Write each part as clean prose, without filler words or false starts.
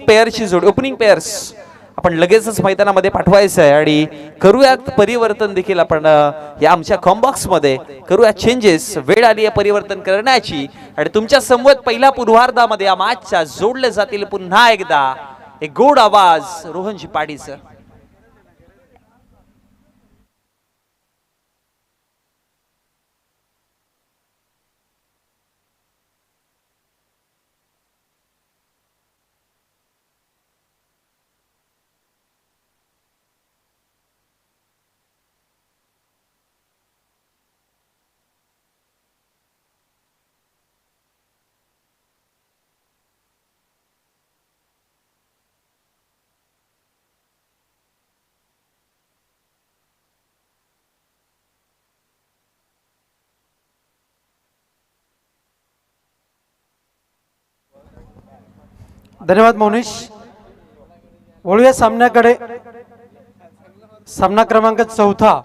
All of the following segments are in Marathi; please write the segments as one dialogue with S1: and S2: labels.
S1: पेअरची जोडी, ओपनिंग पेअर्स आपण लगेचच मैदानामध्ये पाठवायचं आहे आणि करूयात परिवर्तन देखील आपण या आमच्या कॉम्बॉक्स मध्ये करूया चेंजेस. वेळ आली आहे परिवर्तन करण्याची आणि तुमच्या समवेत पहिल्या पूर्वार्धामध्ये या मॅचच्या जोडले जातील पुन्हा एकदा एक गोड आवाज रोहनजी पाडीचं.
S2: धन्यवाद मोनिश. वळूया सामन्याकडे. सामना क्रमांक 4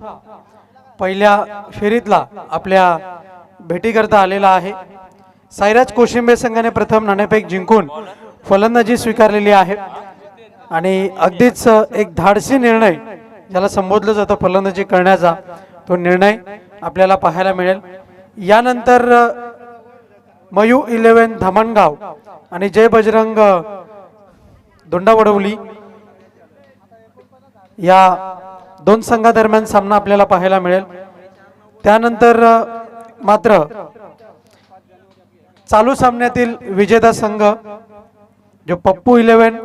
S2: पहिल्या फेरीतला आपल्या भेटीकरता आलेला आहे. साईराज कोशिंबे संघाने प्रथम नाणेफेक जिंकून फलंदाजी स्वीकारलेली आहे आणि अगदीच एक धाडसी निर्णय ज्याला संबोधलं जातं फलंदाजी करण्याचा तो निर्णय आपल्याला पाहायला मिळेल. यानंतर मयू 11 धामणगाव आणि जय बजरंग दोंडावडवली या दोन संघादरम्यान सामना आपल्याला पाहायला मिळेल. त्यानंतर मात्र चालू सामन्यातील विजेता संघ जो पप्पू 11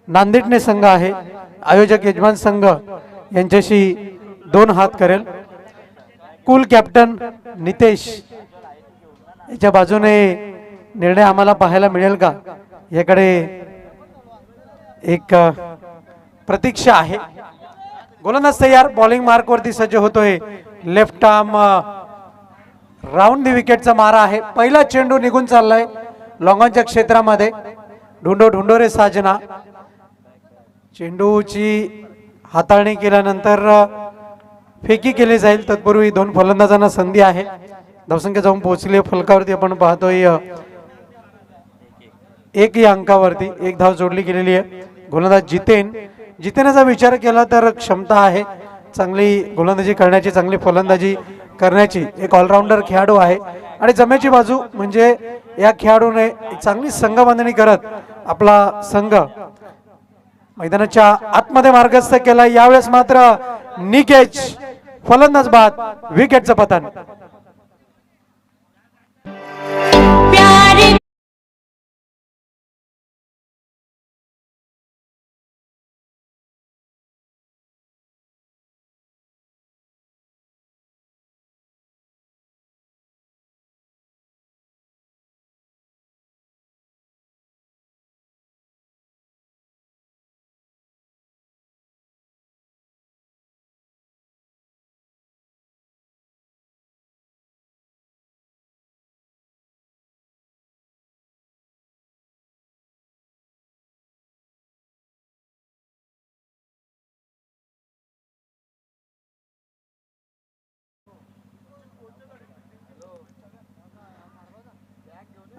S2: नांदेडने संघ आहे, आयोजक यजमान संघ यांच्याशी 2 हात करेल. कुल कॅप्टन नितेश याच्या बाजूने निर्णय आम्हाला पाहायला मिळेल का याकडे एक प्रतीक्षा आहे. गोलंदाज तयार, बॉलिंग मार्क वरती सज्ज होतोय. लेफ्ट आर्म राऊंड दी विकेटचा मारा आहे. पहिला चेंडू निघून चाललाय लॉंगॉनच्या क्षेत्रामध्ये. ढुंडो ढुंडो रे साजना. चेंडूची हाताळणी केल्यानंतर फेकी केली जाईल. तत्पूर्वी 2 फलंदाजांना संधी आहे. धावसंख्या जाऊन पोहोचली फलकावरती आपण पाहतोय 1 या अंकावरती 1 धाव जोडली गेलेली आहे. गोलंदाज जितेनचा विचार केला तर क्षमता आहे चांगली गोलंदाजी करण्याची, चांगली फलंदाजी करण्याची. एक ऑलराऊंडर खेळाडू आहे आणि जमेची बाजू म्हणजे या खेळाडूने चांगली संघ बांधणी करत आपला संघ मैदानाच्या आतमध्ये मार्गस्थ केला. यावेळेस मात्र निकेच फलंदाज बाद, विकेटचं पतन.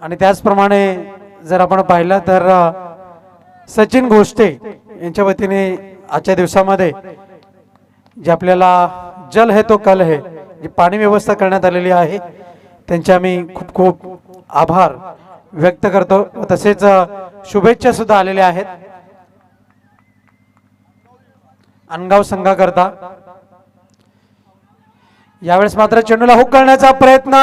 S2: आणि त्याचप्रमाणे जर आपण पाहिलं तर सचिन घोष्टे यांच्या वतीने आजच्या दिवसामध्ये जे आपल्याला जल है तो कल है जी पाणी व्यवस्था करण्यात आलेली आहे त्यांचे आम्ही खूप खूप आभार व्यक्त करतो. तसेच शुभेच्छा सुद्धा आलेल्या आहेत अनगाव संघाकरता. यावेळेस मात्र चेंडूला हुक करण्याचा प्रयत्न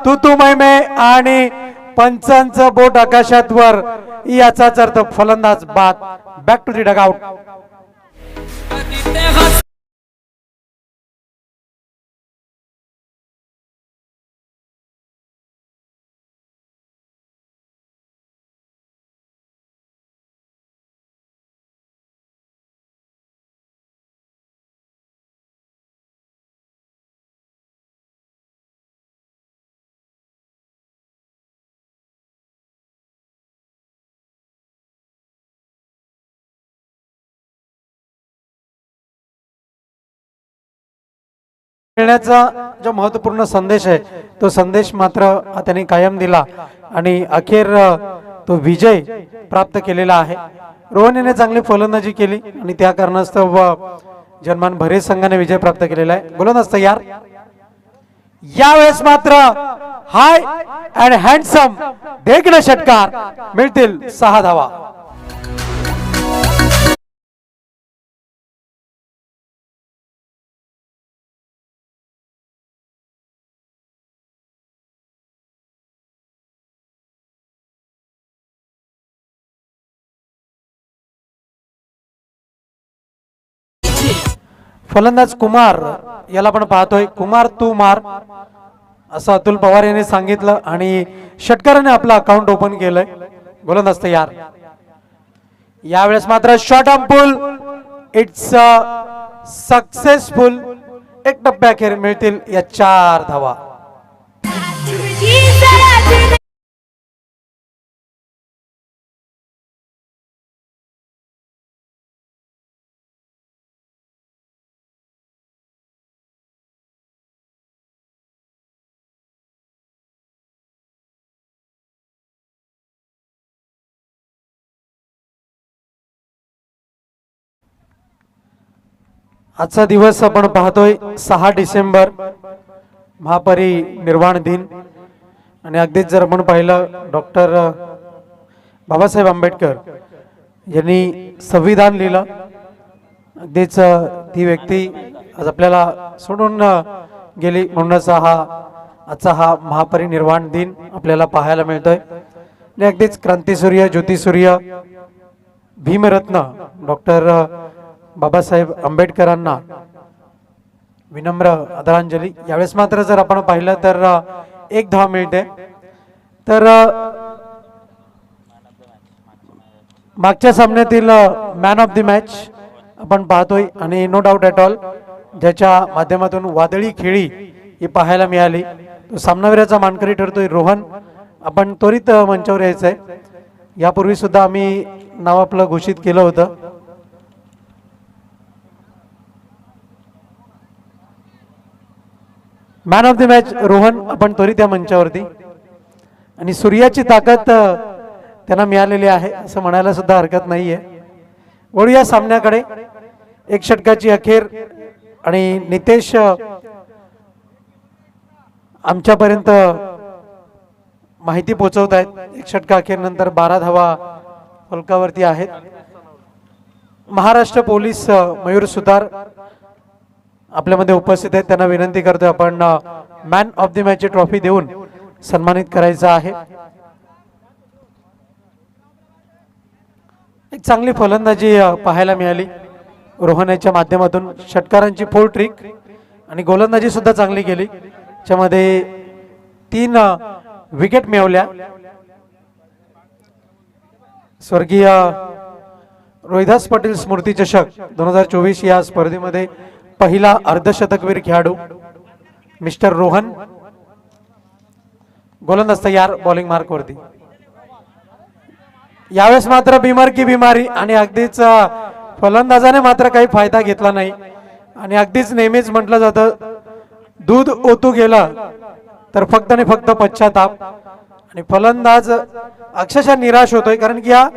S2: तू मै आणि पंचांचं बोट आकाशात वर. याचाच अर्थ फलंदाज बाद. Back to the dugout. खेळण्याचा जो महत्त्वपूर्ण संदेश आहे तो संदेश मात्र त्यांनी कायम दिला आणि अखेर तो विजय प्राप्त केलेला आहे. रोहन याने चांगली फलंदाजी केली आणि त्या कारणास्तव जर्मन भरे संघाने विजय प्राप्त केलेला आहे. गोलंदाज तयार. यावेळेस मात्र हाय अँड हँडसम देखणे षटकार, मिळतील 6 धावा. फलंदाज कुमार याला आपण पाहतोय. कुमार तू मार असं अतुल पवार यांनी सांगितलं आणि षटकाराने आपलं अकाउंट ओपन केलंय. गोलंदाज तयार. यावेळेस मात्र shot on pull, it's successful. एक टप्प्याखेर मिळतील या 4 धावा. आजचा दिवस आपण पाहतोय 6 डिसेंबर, महापरी निर्वाण दिन. आणि अगदीच जर आपण पाहिलं डॉक्टर बाबासाहेब आंबेडकर यांनी संविधान लिहिलं, अगदीच ती व्यक्ती आज आपल्याला सोडून गेली. म्हणूनच आजचा हा महापरिनिर्वाण दिन आपल्याला पाहायला मिळतोय. आणि अगदीच क्रांतीसूर्य, ज्योतिसूर्य, भीमरत्न डॉक्टर बाबासाहेब आंबेडकरांना विनम्र आदरांजली. यावेळेस मात्र जर आपण पाहिलं तर 1 धाव मिळते. तर मागच्या सामन्यातील मॅन ऑफ द मॅच आपण पाहतोय आणि नो डाऊट ॲट ऑल ज्याच्या माध्यमातून वादळी खेळी ही पाहायला मिळाली तो सामनावीराचा मानकरी ठरतोय रोहन. आपण त्वरित मंचावर यायचंय. यापूर्वी सुद्धा आम्ही नाव आपलं घोषित केलं होतं. Man of the match Rohan, आपण त्वरित या मंचावरती. आणि सूर्याची ताकद त्यांना मिळालेली आहे असं म्हणायला सुद्धा हरकत नाहीये. वळूया सामन्याकडे. 1 षटकाची अखेर आणि नितेश आमच्यापर्यंत माहिती पोहोचवत आहेत. 1 षटका अखेर नंतर 12 धावा फलकावरती आहेत. महाराष्ट्र पोलीस मयूर सुतार आपल्यामध्ये उपस्थित आहेत. त्यांना विनंती करतोय आपण मॅन ऑफ द मॅच ची ट्रॉफी देऊन सन्मानित करायचं आहे. एक चांगली फलंदाजी पाहायला मिळाली रोहनच्या माध्यमातून. षटकारांची 4 ट्रिक आणि गोलंदाजी सुद्धा चांगली केली. त्यामध्ये 3 विकेट मिळवल्या. स्वर्गीय रोहिदास पाटील स्मृती चषक 2024 या स्पर्धेमध्ये पहिला अर्धशतकवीर खेळाडू मिस्टर रोहन. गोलंदाज तयार, बॉलिंग मार्क वरती. यावेळेस मात्र बीमार की बिमारी आणि अगदीच फलंदाजाने मात्र काही फायदा घेतला नाही. आणि अगदीच नेहमीच म्हटलं जातं दूध ओतू गेलं तर फक्त आणि फक्त पश्चाताप. आणि फलंदाज अक्षरशः निराश होतोय कारण की या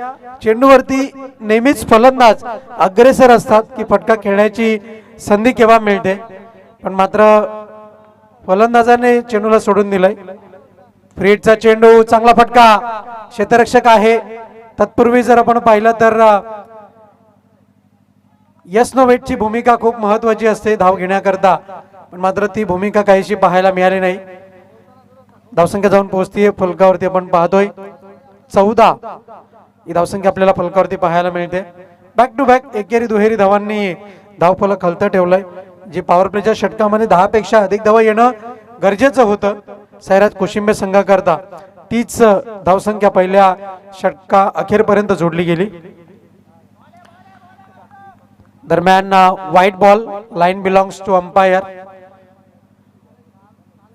S2: चेंडूवरती नेहमीच फलंदाज अग्रेसर असतात की फटका खेळण्याची संधी केव्हा मिळते. पण मात्र फलंदाजाने चेंडूला सोडून दिलंय. फ्रीडचा चेंडू, चांगला फटका, क्षेत्ररक्षक आहे. तत्पूर्वी जर आपण पाहिलं तर यस नो वेटची भूमिका खूप महत्वाची असते धाव घेण्याकरता. पण मात्र ती भूमिका काहीशी पाहायला मिळाली नाही. धावसंख्या जाऊन पोहोचतीये फलकावरती. आपण पाहतोय 14 ही धावसंख्या आपल्याला फलकावरती पाहायला मिळते. बॅक टू बॅक एकेरी दुहेरी धावांनी धावफलक हलतं ठेवलंय. जे पॉवर प्लेच्या षटकामध्ये 10 पेक्षा अधिक धावा येणं गरजेचं होतं सैराज कोशिंबे संघाकरता. तीच धावसंख्या पहिल्या षटका अखेरपर्यंत जोडली गेली. दरम्यान white ball, line belongs to umpire.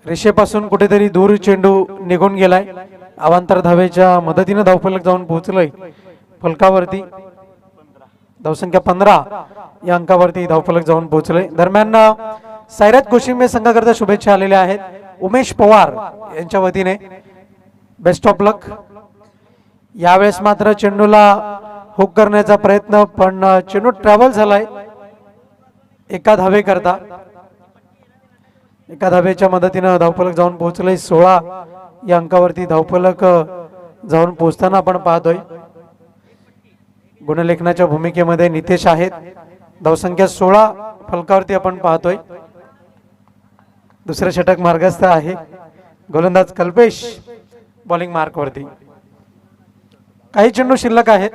S2: रेषेपासून कुठेतरी दूर चेंडू निघून गेलाय. अवांतर धावेच्या मदतीने धावफलक जाऊन पोहोचलंय फलकावरती. धावसंख्या 15 या अंकावरती धावफलक जाऊन पोहोचले. दरम्यान सैराज कोशिंबे संघाकरता शुभेच्छा आलेल्या आहेत उमेश पवार यांच्या वतीने. बेस्ट ऑफ लक. यावेळेस मात्र चेंडूला हुक करण्याचा प्रयत्न, पण चेंडू ट्रॅव्हल झालाय एका धावे करता. एका धावेच्या मदतीनं धावफलक जाऊन पोहोचलंय. 16 या अंकावरती धावफलक जाऊन पोहोचताना आपण पाहतोय. गुणलेखनाच्या भूमिकेमध्ये नितेश आहेत. धावसंख्या 16 फलकावरती आपण पाहतोय. दुसरे षटक मार्गस्थ आहे. गोलंदाज कल्पेश बॉलिंग मार्कवरती. काही चेंडू शिल्लक आहेत.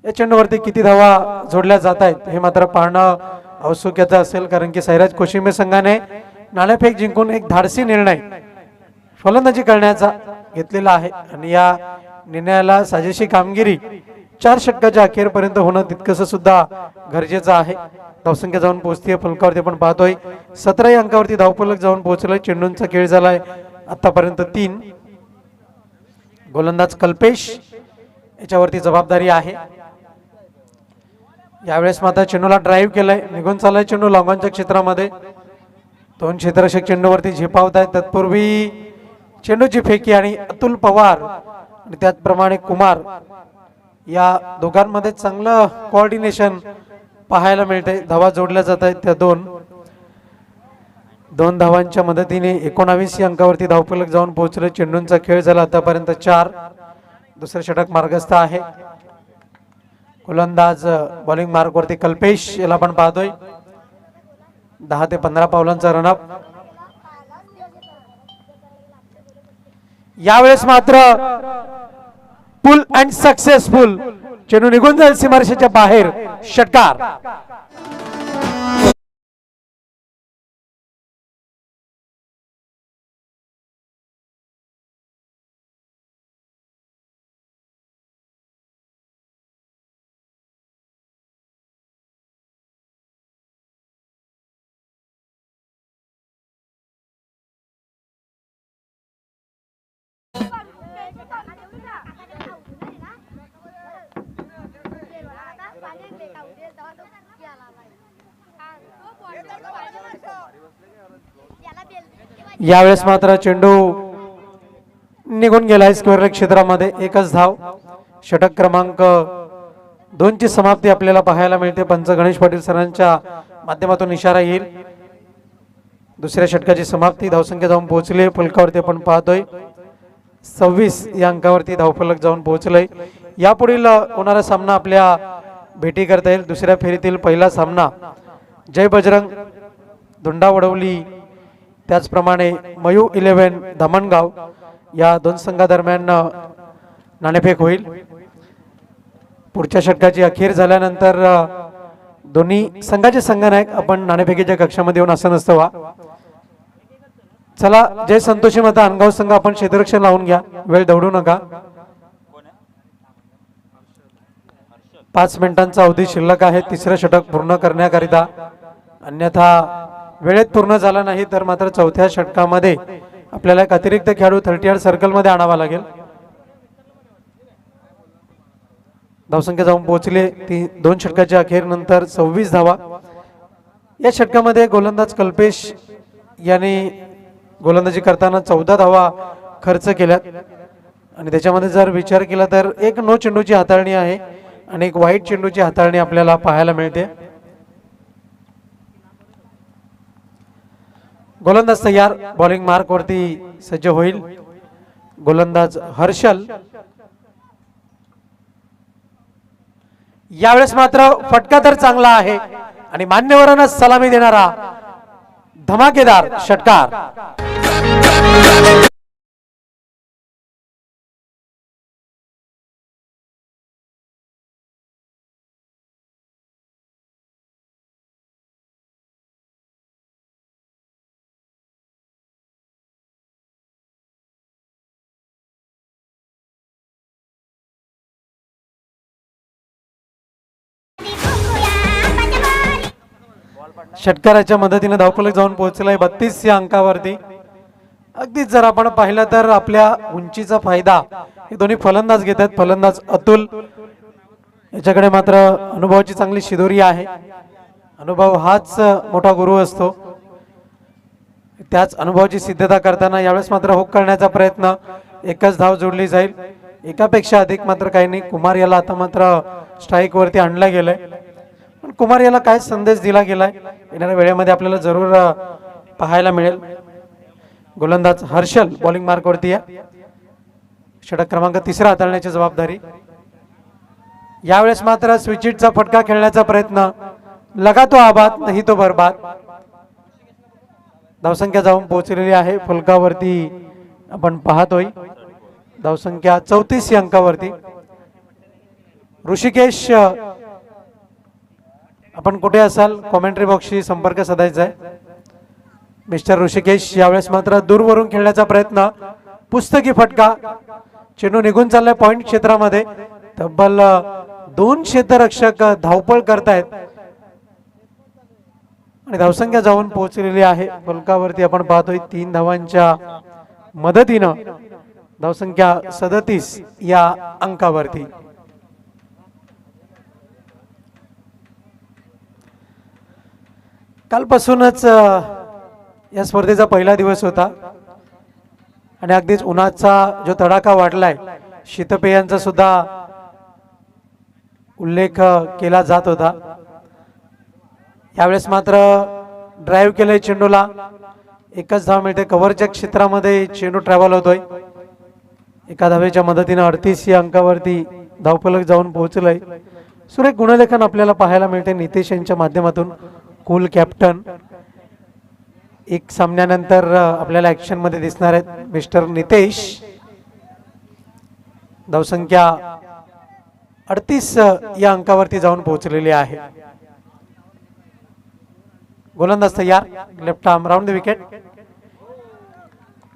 S2: या चेंडूवरती किती धावा जोडल्या जात आहेत हे मात्र पाहणं औत्सुक्याचं असेल, कारण की सैराज कोशिंबे संघाने नाणेफेक जिंकून एक धाडसी निर्णय फलंदाजी करण्याचा घेतलेला आहे आणि या निर्णयाला साजेशी कामगिरी 4 षटकाच्या अखेरपर्यंत होणं तितकंसं सुद्धा गरजेचं आहे. धावसंख्या जाऊन पोहोचते फलकावरती आपण पाहतोय. 17 या अंकावरती धावफलक जाऊन पोहोचलंय. चेंडूंचा खेळ झालाय आतापर्यंत 3. गोलंदाज कल्पेश याच्यावरती जबाबदारी आहे. यावेळेस मात्र चेंडूला ड्राईव्ह केलाय, निघून चाललाय चेंडू लॉंगॉनच्या क्षेत्रामध्ये. 2 क्षेत्ररक्षक चेंडूवरती झेपावत आहेत. तत्पूर्वी चेंडूची फेकी आणि अतुल पवार आणि त्याचप्रमाणे कुमार या दोघांमध्ये चांगलं कोऑर्डिनेशन पाहायला मिळते. धावा जोडल्या जात आहेत त्या 2 धावांच्या मदतीने 19 या अंकावरती धावफलक जाऊन पोहोचले. चेंडूंचा खेळ झाला आतापर्यंत 4. दुसरे षटक मार्गस्थ आहे. गोलंदाज बॉलिंग मार्कवरती कल्पेश याला आपण पाहतोय. 10 ते 15 पावलांचा रनअप. यावेळेस मात्र पुल अँड सक्सेसफुल चेंडू निघून जाईल सीमारेषेच्या बाहेर. षटकार. यावेळेस मात्र चेंडू निघून गेलाय स्क्वेअर लेग क्षेत्रामध्ये. एकच धाव. षटक क्रमांक 2 ची समाप्ती आपल्याला पाहायला मिळते. पंच गणेश पाटील सरांच्या माध्यमातून इशारा येईल. दुसऱ्या षटकाची समाप्ती. धावसंख्या जाऊन पोहोचली फलकावरती आपण पाहतोय. 26 या अंकावरती धावफलक जाऊन पोहोचलंय. यापुढील होणारा सामना आपल्या भेटी करता येईल. दुसऱ्या फेरीतील पहिला सामना जय बजरंग धुंडावडवली त्याचप्रमाणे मयू 11 धामणगाव या 2 संघादरम्यान नाणेफेक होईल. पुढच्या षटकाची अखेर झाल्यानंतर दोन्ही संघाचे संघनायक आपण नाणेफेकीच्या कक्षामध्ये येऊन असं नसतं वा. चला जय संतोषी माता अनगाव संघ आपण क्षेत्ररक्षण लावून घ्या. वेळ दौडू नका. 5 मिनिटांचा अवधी शिल्लक आहे तिसरं षटक पूर्ण करण्याकरिता. अन्यथा वेळेत पूर्ण झाला नाही तर मात्र चौथ्या षटकामध्ये आपल्याला एक अतिरिक्त खेळाडू 30 सर्कल मध्ये आणावा लागेल. धावसंख्या जाऊन पोहोचले 2 षटकाच्या अखेर नंतर 26 धावा. या षटकामध्ये गोलंदाज कल्पेश याने गोलंदाजी करताना 14 धावा खर्च केल्यात आणि त्याच्यामध्ये जर विचार केला तर एक नो चेंडूची हाताळणी आहे आणि एक वाईट चेंडूची हाताळणी आपल्याला पाहायला मिळते. गोलंदाज तयार. बॉलिंग मार्क वरती सज्ज होईल. गोलंदाज हर्षल. यावेळेस मात्र फटका तर चांगला आहे आणि मान्यवरांना सलामी देणारा धमाकेदार षटकार. षटकाराच्या मदतीने धावफलक जाऊन पोहोचलाय 32 या अंकावरती. अगदीच जर आपण पाहिलं तर आपल्या उंचीचा फायदा हे दोन्ही फलंदाज घेत आहेत. फलंदाज अतुल याच्याकडे मात्र अनुभवाची चांगली शिदोरी आहे. अनुभव हाच मोठा गुरु असतो. त्याच अनुभवाची सिद्धता करताना यावेळेस मात्र हुक करण्याचा प्रयत्न. एकच धाव जोडली जाईल. एकापेक्षा अधिक मात्र काही नाही. कुमार याला आता मात्र स्ट्राईक वरती आणला गेलाय, पण कुमार याला काय संदेश दिला गेलाय येणाऱ्या वेळेमध्ये आपल्याला जरूर पाहायला मिळेल. गोलंदाज हर्षल बॉलिंग मार्क वरती आहे. षटक क्रमांक 3 हाताळण्याची जबाबदारी. यावेळेस मात्र स्विचिटचा फटका खेळण्याचा प्रयत्न, लगा तो आबाद नाही तो बरबाद. धावसंख्या जाऊन पोहोचलेली आहे फलकावरती आपण पाहतोय. धावसंख्या 34 या अंकावरती. ऋषिकेश, आपण कुठे असाल कॉमेंट्री बॉक्सशी संपर्क साधायचा आहे. मिस्टर ऋषिकेश यावेळेस मात्र दूरवरून खेळण्याचा प्रयत्न, पुस्तकी फटका. चेंडू निघून चाललाय पॉइंट क्षेत्रामध्ये. तब्बल 2 क्षेत्ररक्षक धावपळ करतायत आणि धावसंख्या जाऊन पोहोचलेली आहे फलकावरती आपण पाहतोय 3 धावांच्या मदतीनं. धावसंख्या 37 या अंकावरती. कालपासूनच या स्पर्धेचा पहिला दिवस होता आणि अगदीच उन्हाचा जो तडाखा वाढलाय, शीतपेयांचा सुद्धा उल्लेख केला जात होता. यावेळेस मात्र ड्राईव्ह केलंय चेंडूला, एकच धाव मिळते. कव्हरच्या क्षेत्रामध्ये चेंडू ट्रॅव्हल होतोय. एका धावेच्या मदतीने 38 या अंकावरती धावफलक जाऊन पोहोचलंय. सुरेख गुणलेखन आपल्याला पाहायला मिळते नितेश यांच्या माध्यमातून. कूल कॅप्टन एक सामन्यानंतर आपल्याला ऍक्शन मध्ये दिसणार आहेत मिस्टर नितेश. धावसंख्या 38 या अंकावरती जाऊन पोहोचलेली आहे. गोलंदाज तयार, left arm round the wicket.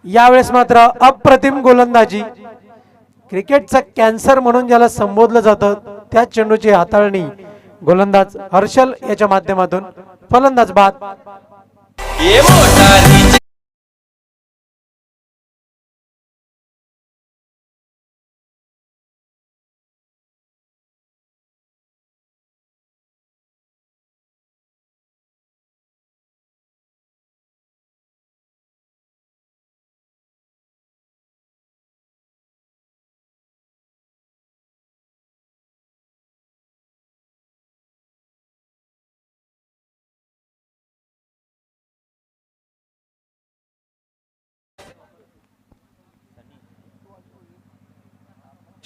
S2: यावेळेस मात्र अप्रतिम गोलंदाजी, क्रिकेटचा कॅन्सर म्हणून ज्याला संबोधलं जातं त्या चेंडूची हाताळणी गोलंदाज हर्षल याच्या माध्यमातून. फलंदाज बाद.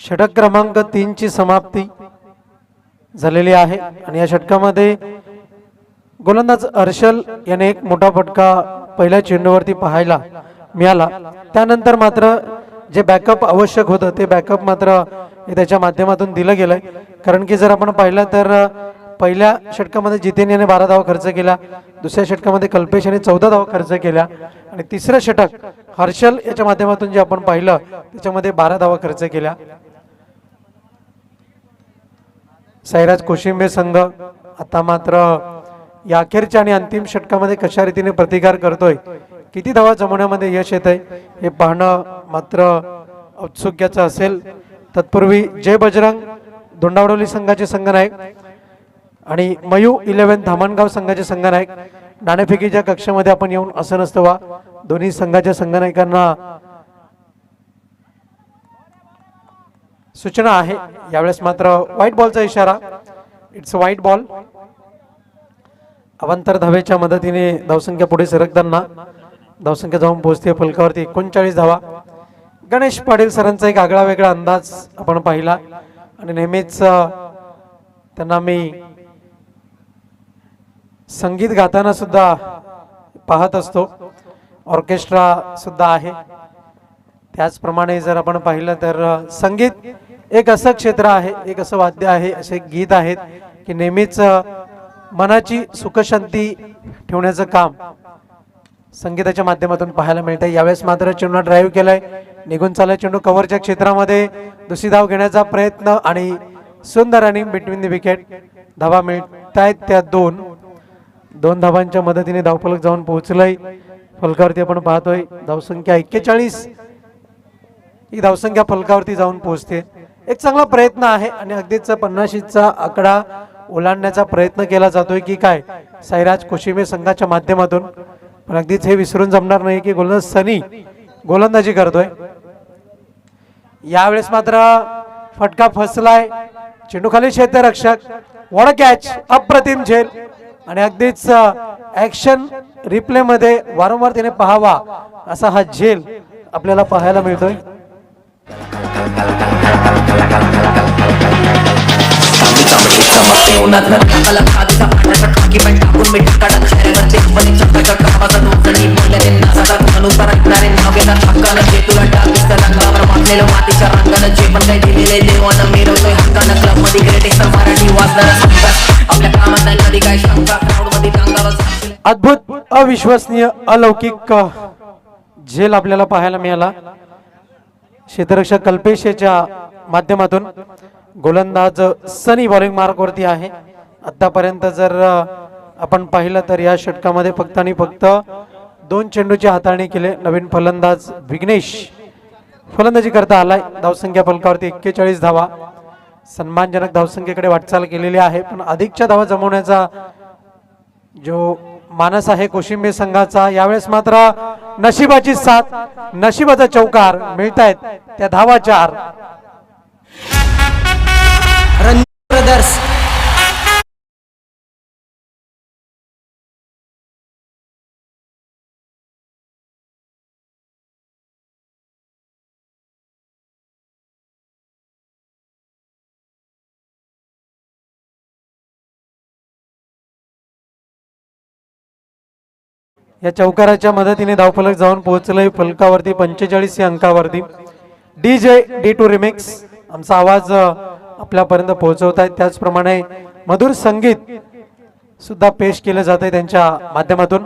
S2: षटक क्रमांक 3 ची समाप्ती झालेली आहे आणि या षटकामध्ये गोलंदाज हर्षल याने एक मोठा फटका पहिल्या चेंडूवरती पाहायला मिळाला. त्यानंतर मात्र जे बॅकअप आवश्यक होतं ते बॅकअप मात्र त्याच्या माध्यमातून दिलं गेलंय. कारण की जर आपण पाहिलं तर पहिल्या षटकामध्ये जितेन याने 12 धावा खर्च केल्या, दुसऱ्या षटकामध्ये कल्पेश याने 14 धावा खर्च केल्या आणि तिसरं षटक हर्षल याच्या माध्यमातून जे आपण पाहिलं त्याच्यामध्ये 12 धावा खर्च केल्या. साईराज कोशिंबे संघ आता मात्र या अखेरच्या आणि अंतिम षटकामध्ये कशा रीतीने प्रतिकार करतोय, किती धावा जमवण्यामध्ये यश येत आहे हे पाहणं मात्र औत्सुक्याचं असेल. तत्पूर्वी जय बजरंग दोंडावडोली संघाचे संघनायक आणि मयू 11 धामणगाव संघाचे संघनायक नाणेफेकीच्या कक्षामध्ये आपण येऊन असं नसतं वा. दोन्ही संघाच्या संघनायकांना सूचना आहे. यावेळेस मात्र व्हाईट बॉलचा इशारा, इट्स व्हाईट बॉल. अवांतर धावेच्या मदतीने धावसंख्या पुढे सरकताना धावसंख्या जाऊन पोहोचते फलकावरती 39 धावा. गणेश पाटील सरांचा एक आगळा वेगळा अंदाज आपण पाहिला आणि नेहमीच त्यांना मी संगीत गाताना सुद्धा पाहत असतो. ऑर्केस्ट्रा सुद्धा आहे. त्याचप्रमाणे जर आपण पाहिलं तर संगीत एक असं क्षेत्र आहे, एक असं वाद्य आहे, असे गीत आहेत की नेहमीच मनाची सुखशांती ठेवण्याचं काम संगीताच्या माध्यमातून पाहायला मिळते. यावेळेस मात्र चेंडू ड्राईव्ह केलाय, निघून चाललाय चेंडू कव्हरच्या क्षेत्रामध्ये. दुसरी धाव घेण्याचा प्रयत्न आणि सुंदर रनिंग बिटवीन द विकेट. धावा मिळतायत त्या 2 धावांच्या मदतीने धावफलक जाऊन पोहोचलंय फलकावरती आपण पाहतोय. धावसंख्या 41 ही धावसंख्या फलकावरती जाऊन पोहोचते. एक चांगला प्रयत्न आहे आणि अगदीच 50चा आकडा ओलांडण्याचा प्रयत्न केला जातोय की काय साईराज कोशिंबे संघाच्या माध्यमातून. पण अगदीच हे विसरून जमणार नाही की गोलंदाज सनी गोलंदाजी करतोय. यावेळेस मात्र फटका फसलाय, चेंडू खाली क्षेत्ररक्षक, वॉड कॅच, अप्रतिम झेल आणि अगदीच ऍक्शन रिप्ले मध्ये वारंवार त्याने पाहावा असा हा झेल आपल्याला पाहायला मिळतोय. अद्भुत, अविश्वसनीय, अलौकिक झेल आपल्याला पाहायला मिळाला. क्षेत्ररक्षक कल्पेश याच्या माध्यमातून गोलंदाज सनी बॉलिंग मार्क वरती आहे. आतापर्यंत जर आपण पाहिलं तर या षटकामध्ये फक्त आणि फक्त 2 चेंडूची हाताळणी केले. नवीन फलंदाज विघ्नेश फलंदाजी करता आलाय. धावसंख्या फलकावरती 41 धावा, सन्मानजनक धावसंख्येकडे वाटचाल केलेली आहे. पण अधिकच्या धावा जमवण्याचा जो मानस आहे कोशिंबे संघाचा, यावेळेस मात्र नशिबाची साथ, नशिबाचा चौकार मिळतायत त्या धावा 4.
S3: ब्रदर्स
S2: या चौकाराच्या मदतीने धावफलक जाऊन पोहोचलंय फलकावरती 45 या अंकावरती. DJ D2 रिमिक्स आमचा आवाज आपल्यापर्यंत पोहोचवत आहेत. त्याचप्रमाणे मधुर संगीत सुद्धा पेश केलं जात आहे त्यांच्या माध्यमातून.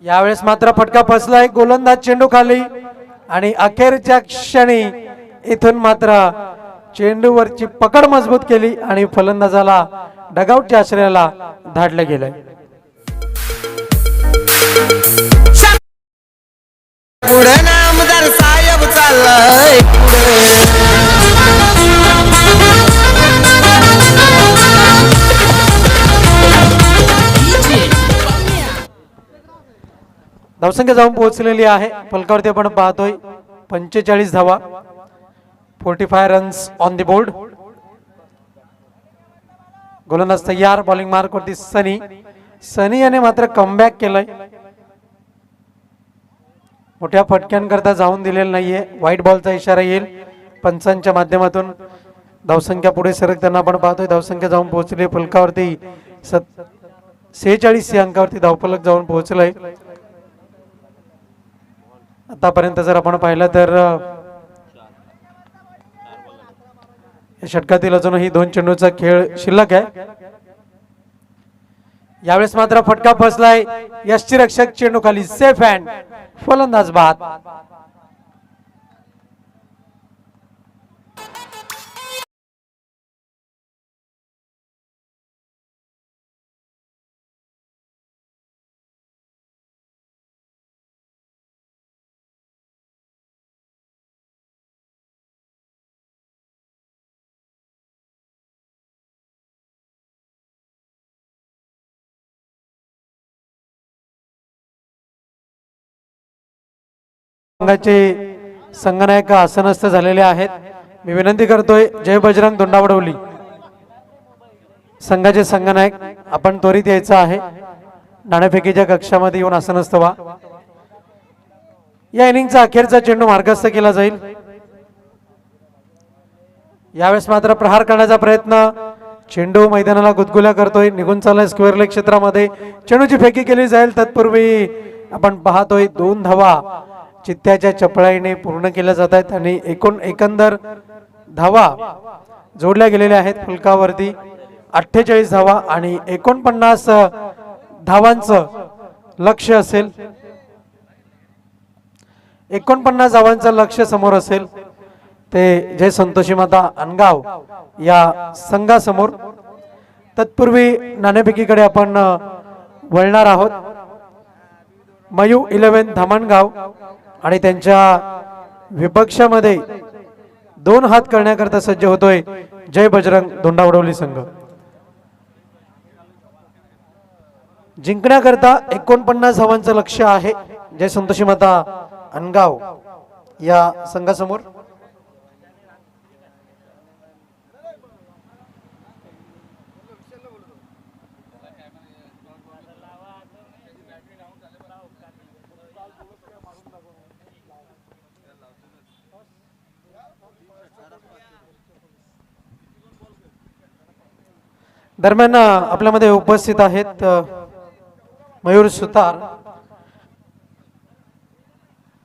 S2: यावेळेस मात्र फटका फसलाय, गोलंदाज चेंडू खाली आणि अखेरच्या क्षणी इथून मात्र चेंडूवरची पकड मजबूत केली आणि फलंदाजाला डगआउटच्या आश्रयाला धाडलं गेलंय.
S3: पुढे नामदार साहेब चाललाय
S2: धावसंख्या जाऊन पोहोचलेली आहे. फलकावरती आपण पाहतोय 45 धावा, 45 रन्स ऑन द बोर्ड. गोलंदाज तयार, बॉलिंग मार्क वरती सनी याने मात्र कमबॅक केलंय. मोठ्या फटक्यांकरता जाऊन दिलेला नाहीये. व्हाईट बॉलचा इशारा येईल पंचांच्या माध्यमातून. धावसंख्या पुढे सरकताना आपण पाहतोय धावसंख्या जाऊन पोहोचली फलकावरती 46 या अंकावरती धावफलक जाऊन पोहोचलंय. आतापर्यंत जर आपण पाहिलं तर या षटकातील अजूनही 2 चेंडूचा खेळ शिल्लक आहे. यावेळेस मात्र फटका फसलाय, यष्टीरक्षक चेंडू खाली, सेफ हँड, फलंदाज बाद. संघाचे संघनायक आसनस्थ झालेले आहेत. मी विनंती करतोय जय बजरंग दोंडावडवली संघाचे संघनायक आपण त्वरित यायचं आहे. नाणेफेकीच्या कक्षामध्ये येऊन आसनस्थ व्हा. या इनिंगचा अखेरचा चेंडू मार्गस्थ केला जाईल. यावेळेस मात्र प्रहार करण्याचा प्रयत्न, चेंडू मैदानाला गुदगुल्या करतोय, निघून चाललाय स्क्वेअर लेग क्षेत्रामध्ये. चेंडूची फेकी केली जाईल. तत्पूर्वी आपण पाहतोय 2 धावा चित्त्याच्या चपळाईने पूर्ण केल्या जात आहेत आणि एकंदर धावा जोडल्या गेलेल्या आहेत फलकावरती. 48 धावा आणि 49 धावांचं लक्ष्य असेल. 49 धावांचं लक्ष्य समोर असेल ते जय संतोषी माता अनगाव या संघासमोर. तत्पूर्वी नाणेफेकीकडे आपण वळणार आहोत. मयू 11 धामणगाव आणि त्यांच्या विपक्षामध्ये 2 हात करण्याकरता सज्ज होतोय जय बजरंग दोंडावडवली संघ. जिंकण्याकरता 49 धावांचं लक्ष्य आहे जय संतोषी माता अनगाव या संघासमोर. दरम्यान आपल्यामध्ये उपस्थित आहेत मयूर सुतार,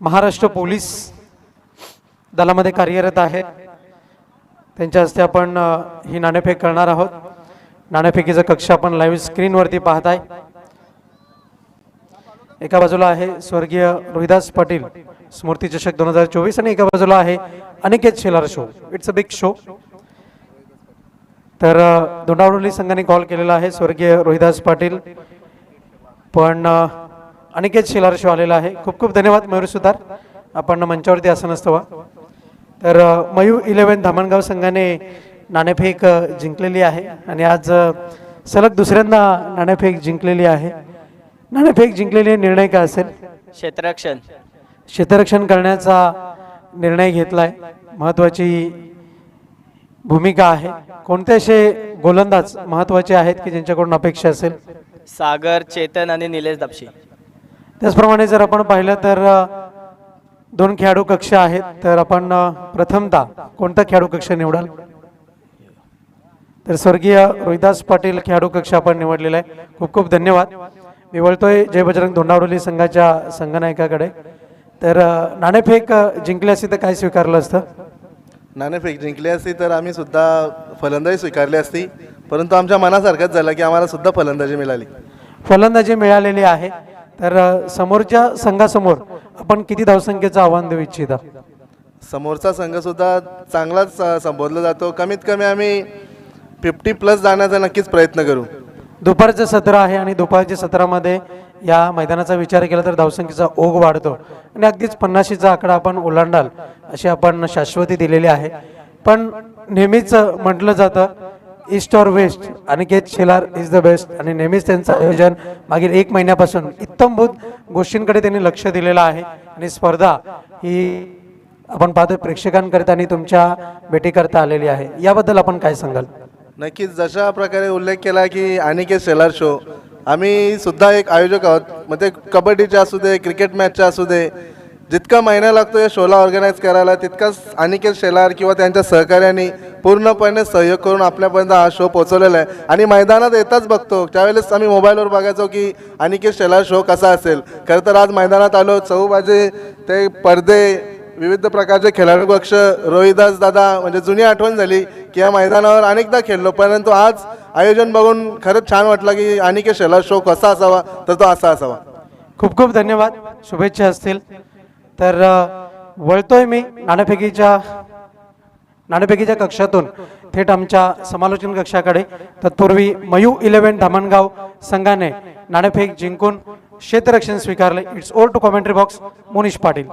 S2: महाराष्ट्र पोलीस दलामध्ये कार्यरत आहेत. त्यांच्या हस्ते आपण ही नाणेफेक करणार आहोत. नाणेफेकीचा कक्ष आपण लाईव्ह स्क्रीनवरती पाहत आहे. एका बाजूला आहे स्वर्गीय रोहिदास पाटील स्मृती चषक 2024 आणि एका बाजूला आहे Aniket Shelar show. It's a big show. तर दोंडावली संघाने कॉल केलेला आहे स्वर्गीय रोहिदास पाटील, पण अनिकेत शेलार शो आलेला आहे. खूप खूप धन्यवाद मयूर सुतार, आपण मंचावरती आसन असतो. तर मयू 11 धामणगाव संघाने नाणेफेक जिंकलेली आहे आणि आज सलग दुसऱ्यांदा नाणेफेक जिंकलेली आहे. नाणेफेक जिंकलेली निर्णय काय असेल? क्षेत्ररक्षण करण्याचा निर्णय घेतलाय. महत्वाची भूमिका आहे. कोणते असे गोलंदाज महत्वाचे आहेत की ज्यांच्याकडून अपेक्षा असेल?
S4: सागर, चेतन आणि निलेश दापशी.
S2: त्याचप्रमाणे जर आपण पाहिलं तर 2 खेळाडू कक्ष आहेत. तर आपण प्रथमतः कोणता खेळाडू कक्ष निवडाल? तर स्वर्गीय रोहिदास पाटील खेळाडू कक्ष आपण निवडलेला आहे. खूप खूप धन्यवाद. मी बोलतोय जय बजरंग दोंडावली संघाच्या संघनायकाकडे. तर नाणेफेक जिंकली असती तर काय स्वीकारलं असतं?
S5: नाणेफेक जिंकली असती तर आम्ही सुद्धा फलंदाजी स्वीकारली असती, परंतु आमच्या मनासारखंच झालं की आम्हाला सुद्धा फलंदाजी मिळाली.
S2: फलंदाजी मिळालेली आहे. तर समोरच्या संघासमोर आपण किती धावसंख्येचं आव्हान देऊ इच्छिता?
S5: समोरचा संघ सुद्धा चांगलाच संबोधला जातो. कमीत कमी आम्ही 50+ जाण्याचा नक्कीच प्रयत्न करू.
S2: दुपारचं सत्र आहे आणि दुपारच्या सत्रामध्ये या मैदानाचा विचार केला तर धावसंख्येचा ओघ वाढतो आणि अगदीच 50चा आकडा आपण ओलांडाल अशी आपण शाश्वती दिलेली आहे. पण नेहमीच म्हटलं जातं ईस्ट और west, Aniket Shelar is the best. आणि नेहमीच त्यांचं आयोजन मागील 1 महिन्यापासून इत्थंभूत गोष्टींकडे त्यांनी लक्ष दिलेलं आहे. आणि स्पर्धा ही आपण पाहतो प्रेक्षकांकरता आणि तुमच्या भेटीकरता आलेली आहे. याबद्दल आपण काय सांगाल?
S5: नक्कीच जशा प्रकारे उल्लेख केला की अनिकेत शेलार शो, आम्ही सुद्धा एक आयोजक आहोत. मग ते कबड्डीचे असू दे, क्रिकेट मॅचचे असू दे, जितका महिना लागतो या शोला ऑर्गनाईज करायला तितकाच अनिकेत शेलार किंवा त्यांच्या सहकार्याने पूर्णपणे सहयोग करून आपल्यापर्यंत हा शो पोहोचवलेला आहे. आणि मैदानात येताच बघतो त्यावेळेस आम्ही मोबाईलवर बघायचो की अनिकेत शेलार शो कसा असेल. खरं तर आज मैदानात आलो, चौबाजे ते पडदे, विविध प्रकारचे खेळाडू कक्ष, रोहिदास दादा, म्हणजे जुनी आठवण झाली की या मैदानावर अनेकदा खेळलो, परंतु आज आयोजन बघून खरंच छान वाटलं की अनिकेत शेलार शो कसा असावा तर तो असा असावा.
S2: खूप खूप धन्यवाद, शुभेच्छा असतील. तर वळतोय मी नाणेफेकीच्या कक्षातून थेट आमच्या समालोचन कक्षाकडे. तत्पूर्वी मयू 11 धामणगाव संघाने नाणेफेक जिंकून क्षेत्ररक्षण स्वीकारले. It's over to commentary box Monish Patil.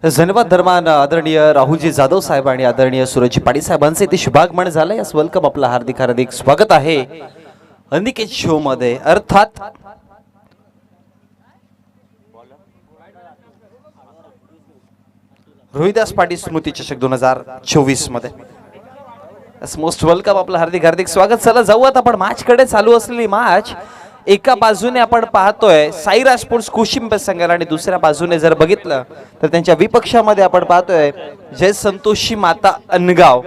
S1: धन्यवाद धर्मान आदरणीय राहुलजी जाधव साहेब आणि आदरणीय सूरजजी पाटील साहेबांचे इथे शुभागमन झालंय. यास वेलकम, आपलं हार्दिक हार्दिक स्वागत आहे अनिकेत शो मध्ये. अर्थात रोहिदास पाटील स्मृती चषक 2024 मध्ये मोस्ट वेलकम, आपलं हार्दिक हार्दिक स्वागत. चला जाऊयात आपण मॅच कडे. चालू असलेली मॅच एका बाजूने आपण पाहतोय साईरा स्पोर्ट्स कोशिंबे संघाला आणि दुसऱ्या बाजूने जर बघितलं तर त्यांच्या विपक्षामध्ये आपण पाहतोय जय संतोषी माता अनगाव.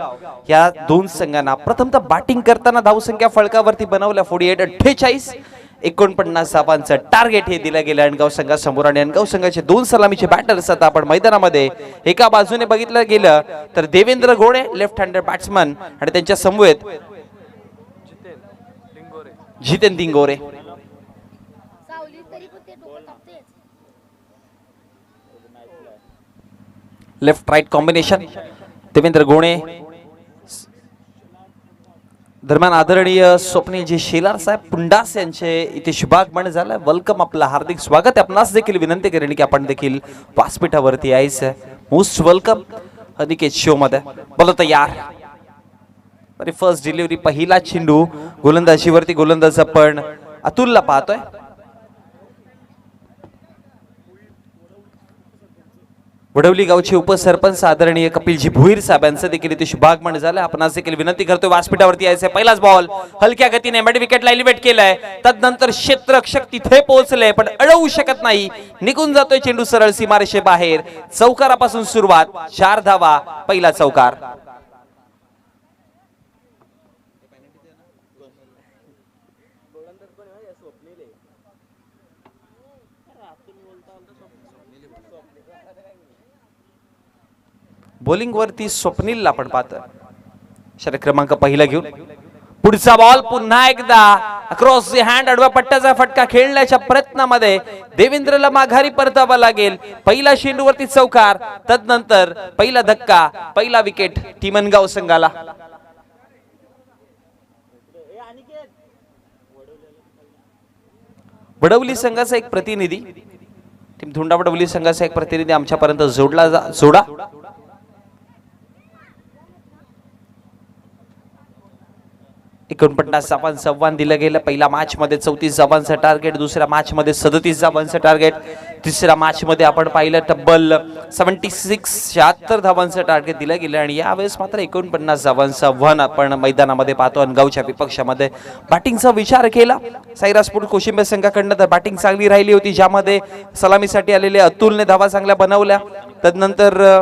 S1: या 2 संघांना प्रथमतः बॅटिंग करताना धावसंख्या फळकावरती बनवल्या 48 49 धावांचं टार्गेट हे दिलं गेलं अनगाव संघासमोर. आणि अनगाव संघाचे 2 सलामीचे बॅटर्स आता आपण मैदानामध्ये एका बाजूने बघितलं गेलं तर देवेंद्र गोडे लेफ्ट हँडेड बॅट्समन आणि त्यांच्या समवेत Jiten Dingore. Left right combination Devendra Gone. दरम्यान आदरणीय स्वप्नीलजी शेलार साहेब पुंडास यांचे इथे शुभागमन झालं. वेलकम, आपलं हार्दिक स्वागत आहे. आपणास देखील विनंती करेन की आपण देखील व्यासपीठावरती यायचं. मोस्ट वेलकम अनिकेत शो मध्ये. बोला तयार. फर्स्ट डिलिव्हरी, पहिला चेंडू गोलंदाजीवरती. गोलंदाज आपण अतुलला पाहतोय. वडवली गावचे उपसरपंच आदरणीय कपिलजी भुईर साहेब यांचं देखील इथे शुभागमन झालं. आपण आज देखील विनंती करतोय व्यासपीठावरती यायचंय. पहिलाच बॉल हलक्या गतीने मिड विकेटला एलिव्हेट केलाय. तदनंतर क्षेत्ररक्षक तिथे पोहोचले पण अडवू शकत नाही. निघून जातोय चेंडू सरळ सीमारेषे बाहेर. चौकारापासून सुरुवात, 4 धावा, पहिला चौकार. बॉलिंग वरती स्वप्नील आपण पाहतोय. षटक क्रमांक पहिला घेऊन पुढचा बॉल पुन्हा एकदा अक्रॉस द हँड आडव्या पट्ट्याचा फटका खेळण्याच्या प्रयत्नामध्ये देवेंद्रला माघारी परतावा लागेल. पहिला चेंडूवरती चौकार, तदनंतर पहिला धक्का, पहिला विकेट टिमनगाव संघाला. वडवली संघाचा एक प्रतिनिधी, टीम धुंडा वडवली संघाचा एक प्रतिनिधी आमच्यापर्यंत जोडा. 49 धावांचं आव्हान दिलं गेलं. पहिल्या मॅच मध्ये 34 धावांचं टार्गेट, दुसऱ्या मॅच मध्ये 37 धावांचं टार्गेट, तिसऱ्या मॅच मध्ये आपण पाहिलं तब्बल 76 धावांचं टार्गेट दिलं गेलं. आणि यावेळेस मात्र 49 धावांचं आव्हान आपण मैदानामध्ये पाहतो. अनगावच्या विपक्षामध्ये बॅटिंगचा विचार केला साईराज स्पोर्ट कोशिंबे संघाकडनं तर बॅटिंग चांगली राहिली होती, ज्यामध्ये सलामीसाठी आलेले अतुलने धावा चांगल्या बनवल्या. तदनंतर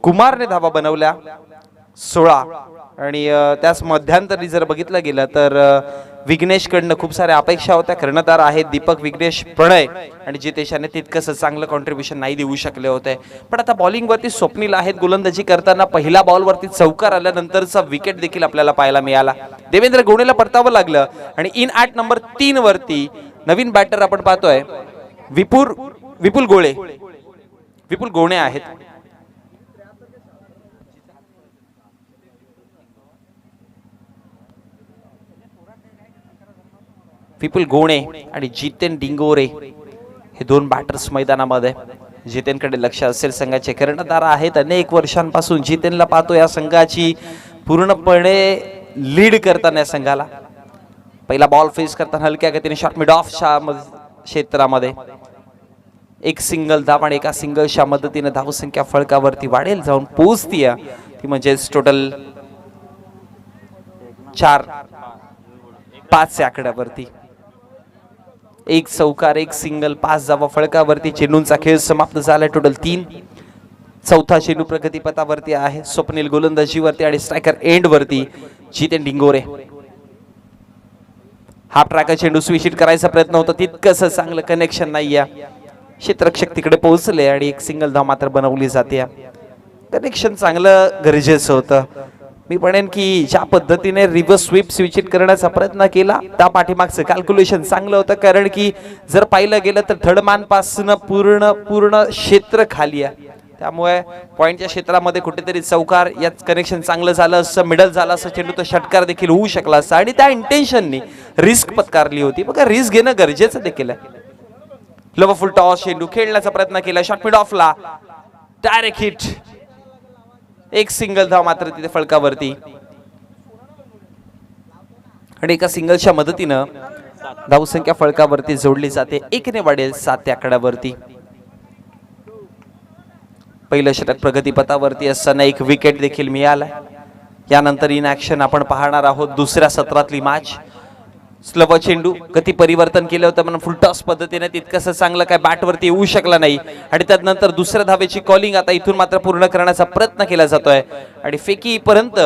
S1: कुमारने धावा बनवल्या 16. आणि त्याच मध्यंतरी जर बघितलं गेलं तर विघ्नेश कडनं खूप साऱ्या अपेक्षा होत्या. कर्णधार आहेत दीपक विघ्नेश प्रणय आणि जितेशाने तितकंसं चांगलं कॉन्ट्रीब्युशन नाही देऊ शकले होते. पण आता बॉलिंग वरती स्वप्नील आहेत गोलंदाजी करताना. पहिला बॉल वरती चौकार आल्यानंतरचा विकेट देखील आपल्याला पाहायला मिळाला. देवेंद्र गोणेला परतावं लागलं आणि इन ॲट नंबर 3 वरती नवीन बॅटर आपण पाहतोय विपुल गोणे आहेत. विपुल गोणे आणि जितेन डिंगोरे हे 2 बॅटर्स मैदानामध्ये. जितेनकडे लक्ष असेल, संघाचे कर्णधार आहेत. अनेक वर्षांपासून जितेनला पाहतो या संघाची पूर्णपणे लीड करताना या संघाला. पहिला बॉल फेस करताना हलक्या गतीने शॉट मिड ऑफच्या क्षेत्रामध्ये एक सिंगल धाव आणि एका सिंगलच्या मदतीने धावसंख्या फळकावरती वाढेल जाऊन पोहोचतीये. ती म्हणजेच टोटल 4-5 या आकड्यावरती. एक चौकार, एक सिंगल, 5 धावा फळकावरती. चेंडूंचा खेळ समाप्त झालाय. टोटल 3. चौथा चेंडू प्रगतीपथावरती आहे. स्वप्नील गोलंदाजीवरती आणि स्ट्रायकर एंड वरती जितेन डिंगोरे. हाफ ट्रॅकर चेंडू स्विच करायचा प्रयत्न होता, तितकंसं चांगलं कनेक्शन नाहीये. क्षेत्ररक्षक तिकडे पोहोचले आणि एक सिंगल धाव मात्र बनवली जाते. कनेक्शन चांगलं गरजेचं होतं. मी म्हणेन की ज्या पद्धतीने रिव्हर्स स्वीप स्विच करण्याचा प्रयत्न केला त्या पाठीमागचं कॅल्क्युलेशन चांगलं होतं. कारण की जर पाहिलं गेलं तर थर्डमॅन पासून पूर्ण क्षेत्र खाली आहे. त्यामुळे पॉइंटच्या क्षेत्रामध्ये कुठेतरी चौकार याच कनेक्शन चांगलं झालं असं, मिडल झालं असं, चेंडू तर षटकार देखील होऊ शकला असता. आणि त्या इंटेन्शननी रिस्क पत्कारली होती. बघा रिस्क घेणं गरजेचं देखील आहे. लवफुल टॉस चेंडू खेळण्याचा प्रयत्न केला. शॉट मिड ऑफला डायरेक्ट हिट. एक सिंगल धाव मात्र तिथे फळकावरती आणि एका सिंगलच्या मदतीनं धावसंख्या फळकावरती जोडली जाते. 1 ने वाढेल 7 या आकड्यावरती. पहिलं षटक प्रगतीपथावरती असताना एक विकेट देखील मिळालाय. यानंतर इन ऍक्शन आपण पाहणार आहोत दुसऱ्या सत्रातली मॅच. स्लव चेंडू गती परिवर्तन केलं होतं पण फुल टॉस पद्धतीने तितकंसं चांगलं काय बॅटवरती येऊ शकला नाही. आणि त्यानंतर दुसऱ्या धावेची कॉलिंग आता इथून मात्र पूर्ण करण्याचा प्रयत्न केला जातोय आणि फेकीपर्यंत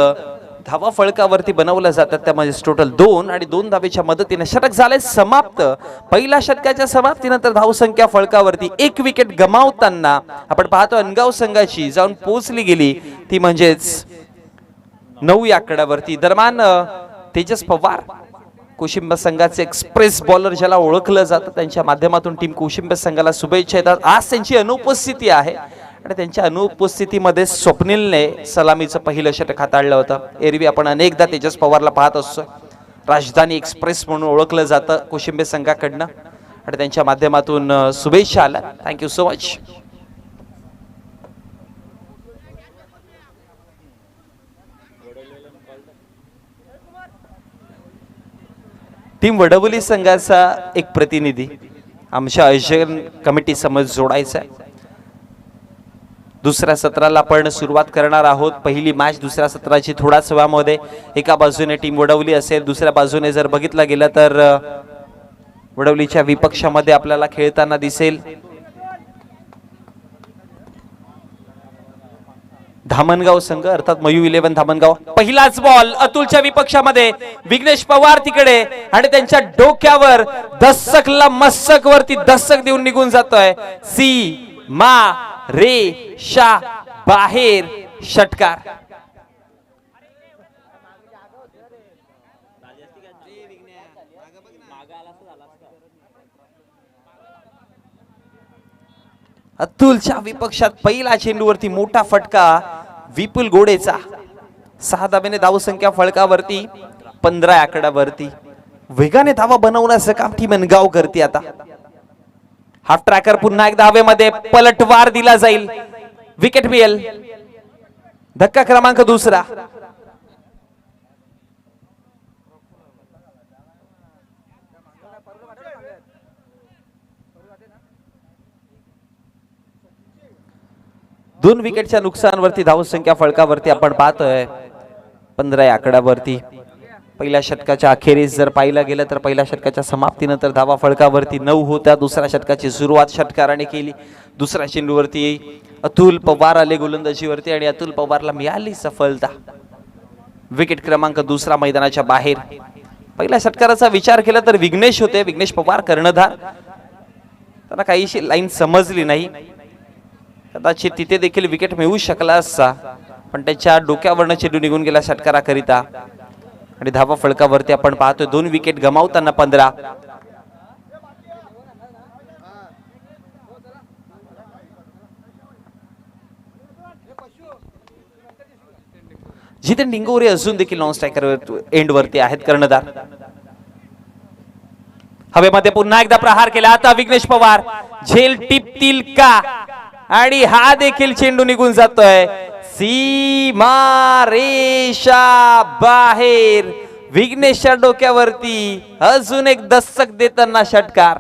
S1: धावा फळकावरती बनवल्या जातात. त्यामध्ये टोटल 2 आणि 2 धावेच्या मदतीने षटक झाले समाप्त. पहिल्या षटकाच्या समाप्तीनंतर धावसंख्या फळकावरती 1 विकेट गमावताना आपण पाहतो अनगाव संघाची जाऊन पोहोचली गेली. ती म्हणजेच 9 या आकड्यावरती. दरम्यान तेजस पवार कोशिंबे संघाचे एक्सप्रेस बॉलर ज्याला ओळखलं जातं, त्यांच्या माध्यमातून टीम कोशिंबे संघाला शुभेच्छा येतात. आज त्यांची अनुपस्थिती आहे आणि त्यांच्या अनुपस्थितीमध्ये स्वप्नीलने सलामीचं पहिलं षटक हाताळलं होतं. एरवी आपण अनेकदा तेजस पवारला पाहत असतो. राजधानी एक्सप्रेस म्हणून ओळखलं जातं कोशिंबे संघाकडनं आणि त्यांच्या माध्यमातून शुभेच्छा आल्या. Thank you so much. Team Wadavali संघाचा एक प्रतिनिधी आमच्या आयोजन कमिटी समोर जोडायचा आहे. दुसऱ्या सत्राला आपण सुरुवात करणार आहोत. पहिली मॅच दुसऱ्या सत्राची थोड्याच वेळामध्ये एका बाजूने टीम वडवली असेल, दुसऱ्या बाजूने जर बघितलं गेलं तर वडवलीच्या विपक्षामध्ये आपल्याला खेळताना दिसेल धामणगाव संघ अर्थात मयू 11 धामणगाव. पहिलाच बॉल अतुलच्या विपक्षामध्ये, विघ्नेश पवार तिकडे आणि त्यांच्या डोक्यावर दस्सकला मस्सक वरती दस्सक देऊन निघून जातोय. सी मा रे शा बाहेर षटकार. अतुलच्या विपक्षात पहिला चेंडूवरती मोठा फटका विपुल गोडेचा. 6 धाब्याने धावसंख्या फळकावरती, 15 आकड्यावरती. वेगाने धावा बनवण्याचं काम टीम मनगाव करते. आता हाफ ट्रॅकर पुन्हा एकदा हवेमध्ये, पलटवार दिला जाईल, विकेट मिळेल. धक्का क्रमांक दुसरा. दोन विकेटच्या नुकसानवरती धावसंख्या फळकावरती आपण पाहतोय 15 आकड्यावरती. पहिल्या षटकाच्या अखेरीस जर पाहिलं गेलं तर पहिल्या षटकाच्या समाप्तीनंतर धावा फळकावरती 9 होत्या. दुसऱ्या षटकाची सुरुवात षटकाराने केली. दुसऱ्या चेंडूवरती अतुल पवार आले गोलंदाजीवरती आणि अतुल पवारला मिळाली सफलता. विकेट क्रमांक दुसरा मैदानाच्या बाहेर. पहिल्या षटकाराचा विचार केला तर विघ्नेश होते, विघ्नेश पवार कर्णधार. त्यांना काहीशी लाईन समजली नाही, कदाचित तिथे देखील विकेट मिळू शकला असता, पण त्याच्या डोक्यावरनं चेंडू निघून गेला षटकाराकरिता आणि धावा फळकावरती आपण पाहतोय 2 विकेट गमावताना 15. जिथे निंगोरे अजून देखील नॉन स्ट्रायकर एंड वरती आहेत कर्णधार. हवेमध्ये पुन्हा एकदा प्रहार केला. आता विघ्नेश पवार झेल टिपतील का आणि हा देखील चेंडू निघून जातोय. सीमा रेषा बाहेर. विघ्नेशच्या डोक्यावरती अजून एक दस्तक देताना षटकार.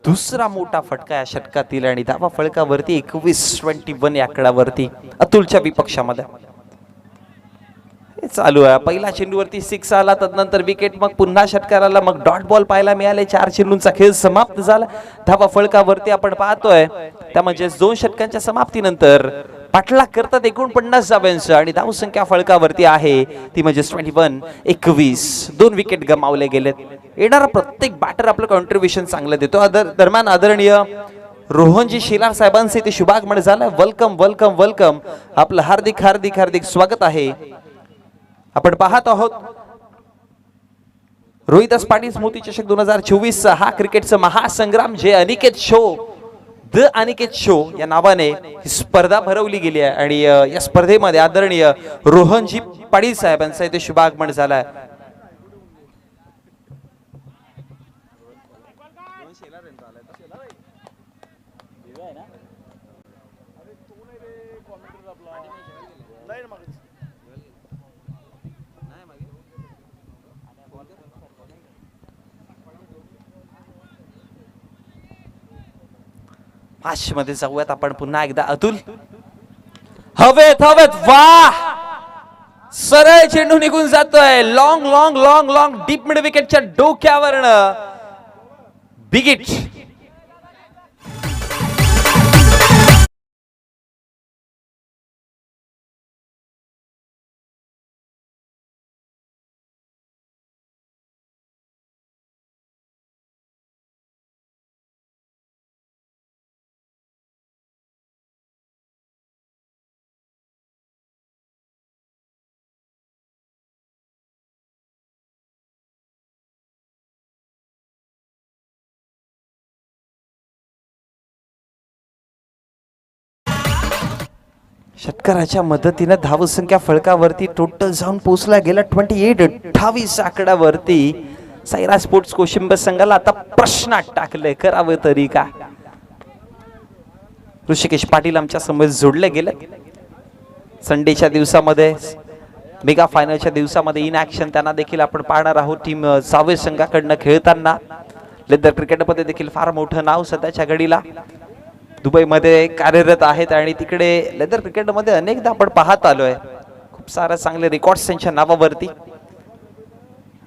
S1: दुसरा मोठा फटका या षटकातील आणि धावा फळकावरती 21-21 या आकड्यावरती अतुलच्या विपक्षामध्ये चालू आहे. पहिला चेंडूवरती 6 आला, तदनंतर विकेट, मग पुन्हा षटकाराला, मग डॉट बॉल पाहायला मिळाले. 4 चेंडूंचा खेळ समाप्त झाला. धावा फळकावरती आपण पाहतोय त्या म्हणजे 2 षटकांच्या समाप्तीनंतर पाठलाग करतात 49 धाव्यांचं आणि धावसंख्या फळकावरती आहे ती म्हणजे 21-21. 2 विकेट गमावले गेलेत. येणारा प्रत्येक बॅटर आपलं कॉन्ट्रीब्युशन चांगलं देतो. दरम्यान आदरणीय रोहनजी शेलार साहेबांचे ते शुभागमन झालं. Welcome welcome welcome. आपलं हार्दिक हार्दिक हार्दिक स्वागत आहे. आपण पाहत आहोत रोहिदास पाटील स्मृती चषक 2024 हा क्रिकेटचा महासंग्राम जे Aniket show the Aniket show या नावाने ही स्पर्धा भरवली गेली आहे आणि या स्पर्धेमध्ये आदरणीय रोहनजी पाटील साहेबांचा इथे शुभागमन झालाय. मॅच मध्ये जाऊयात आपण पुन्हा एकदा. अतुल हवेत हवेत, वाह, सरळ चेंडू निघून जातोय. Long long long long deep mid विकेटच्या डोक्यावरनं बिगिट. षटकाराच्या मदतीने धावसंख्या फळकावरती टोटल जाऊन पोहोचला गेला 28 आकड्यावरती. साईरा स्पोर्ट्स कोशिंबे संघाला आता प्रश्नात टाकले, करावं तरी का. ऋषिकेश पाटील आमच्या समोर जोडले गेले. संडेच्या दिवसामध्ये मेगा फायनलच्या दिवसामध्ये इन ऍक्शन त्यांना देखील आपण पाहणार आहोत. टीम सावे संघाकडनं खेळताना लेदर क्रिकेटमध्ये देखील फार मोठं नाव सध्याच्या घडीला दुबईमध्ये कार्यरत आहेत आणि तिकडे लेदर क्रिकेटमध्ये अनेकदा आपण पाहत आलोय. खूप सारे चांगले रेकॉर्ड्स त्यांच्या नावावरती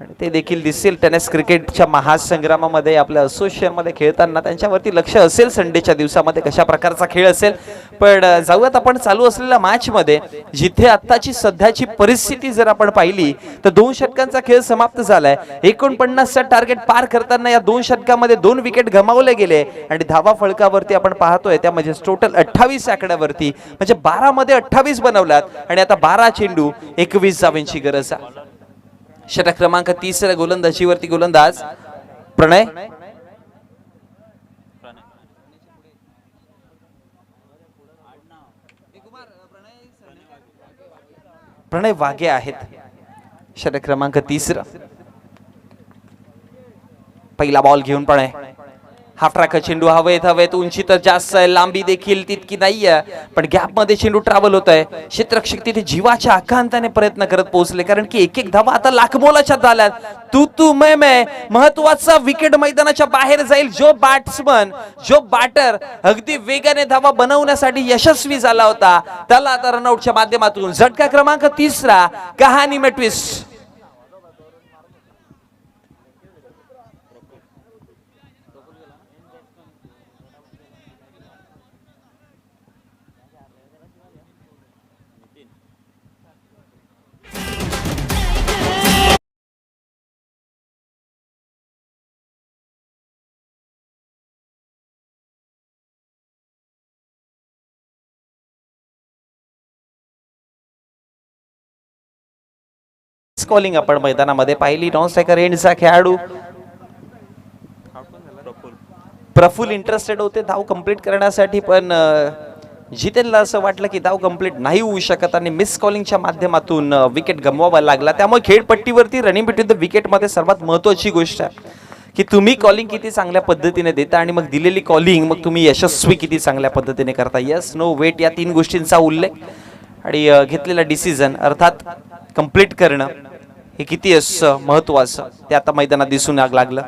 S1: आणि ते देखील दिसतील टेनिस क्रिकेटच्या महासंग्रामामध्ये आपल्या असोसिएशनमध्ये खेळताना त्यांच्यावरती लक्ष असेल संडेच्या दिवसामध्ये कशा प्रकारचा खेळ असेल. पण जाऊयात आपण चालू असलेल्या मॅच मध्ये जिथे आत्ताची सध्याची परिस्थिती जर आपण पाहिली तर 2 षटकांचा खेळ समाप्त झालाय. 49चा टार्गेट पार करताना या 2 षटकामध्ये 2 विकेट गमावले गेले आणि धावा फळकावरती आपण पाहतोय त्यामध्ये टोटल 28 आकड्यावरती म्हणजे 12 मध्ये 28 बनवल्यात आणि आता 12 चेंडू 21 धावांची गरज आहे. षटक क्रमांक 30 गोलंदाजीवरती गोलंदाज प्रणय वाघे आहेत. षटक क्रमांक 30 पहिला बॉल घेऊन प्रणय हाफ ट्रॅक चेंडू हवेत उंची तर जास्त आहे लांबी देखील तितकी नाहीये पण गॅप मध्ये चेंडू ट्रॅव्हल होत आहे. क्षेत्ररक्षक तिथे जीवाच्या आकांताने प्रयत्न करत पोहोचले कारण की एक धावा आता लाखमोलाच्या झाल्यात. तू मैं महत्वाचा विकेट मैदानाच्या बाहेर जाईल. जो बॅटर अगदी वेगाने धावा बनवण्यासाठी यशस्वी झाला होता त्याला आता रनआउटच्या माध्यमातून झटका क्रमांक 3 कहाणी में ट्विस्ट. कॉलिंग आपण मैदानामध्ये पाहिली. नॉन स्ट्रायकर एंडचा खेळाडू प्रफुल इंटरेस्टेड होते धाव कंप्लीट करण्यासाठी पण जितेनला असं वाटलं की धाव कंप्लीट नाही होऊ शकत आणि मिस कॉलिंगच्या माध्यमातून विकेट गमवावा लागला. त्यामुळे खेळपट्टीवरती रनिंग बिटवीन द विकेट मध्ये सर्वात महत्वाची गोष्ट आहे की तुम्ही कॉलिंग किती चांगल्या पद्धतीने देता आणि मग दिलेली कॉलिंग मग तुम्ही यशस्वी किती चांगल्या पद्धतीने करता. यस नो वेट या 3 गोष्टींचा उल्लेख आणि घेतलेला डिसिजन अर्थात कंप्लीट करणं हे किती असं महत्वाचं ते आता मैदानात दिसून लागलं.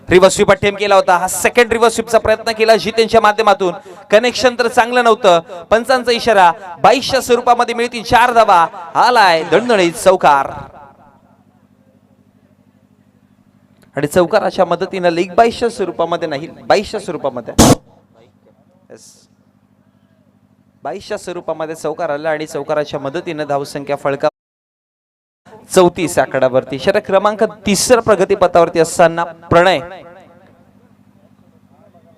S1: रिव्हर्स स्वीप अटेम्प्ट केला होता. हा सेकंड रिव्हर्स स्वीपचा प्रयत्न केला जितेनच्या माध्यमातून. कनेक्शन तर चांगलं नव्हतं. पंचांचा इशारा 22च्या स्वरूपामध्ये मिळतील 4 धावा. आलाय दणदणीत चौकार आणि चौकाराच्या मदतीनं लीग 22च्या स्वरूपामध्ये नाही 22च्या स्वरूपामध्ये 22च्या स्वरूपामध्ये चौकार आला आणि चौकाराच्या मदतीनं धावसंख्या फळका 34 आकड्यावरती. षटक क्रमांक 30 प्रगतीपथावरती असताना प्रणय